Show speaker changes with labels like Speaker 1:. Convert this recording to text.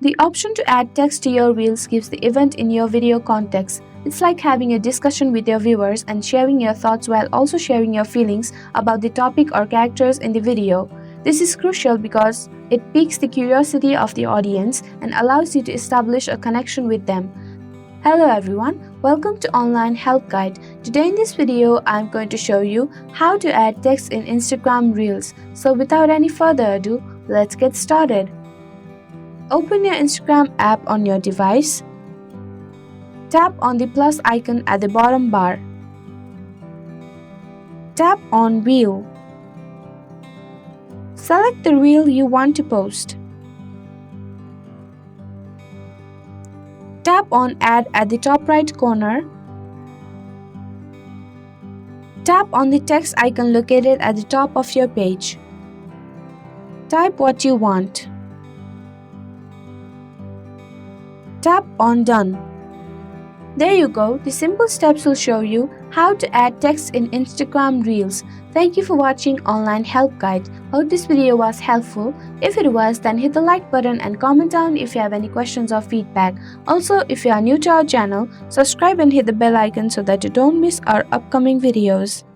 Speaker 1: The option to add text to your reels gives the event in your video context. It's like having a discussion with your viewers and sharing your thoughts while also sharing your feelings about the topic or characters in the video. This is crucial because it piques the curiosity of the audience and allows you to establish a connection with them. Hello everyone, welcome to Online Help Guide. Today in this video, I'm going to show you how to add text in Instagram Reels. So without any further ado, let's get started. Open your Instagram app on your device. Tap on the plus icon at the bottom bar. Tap on Reel. Select the reel you want to post. Tap on Add at the top right corner. Tap on the text icon located at the top of your page. Type what you want. Tap on Done. There you go, the simple steps will show you how to add text in Instagram Reels. Thank you for watching Online Help Guide. Hope this video was helpful. If it was, then hit the like button and comment down if you have any questions or feedback. Also, if you are new to our channel, subscribe and hit the bell icon so that you don't miss our upcoming videos.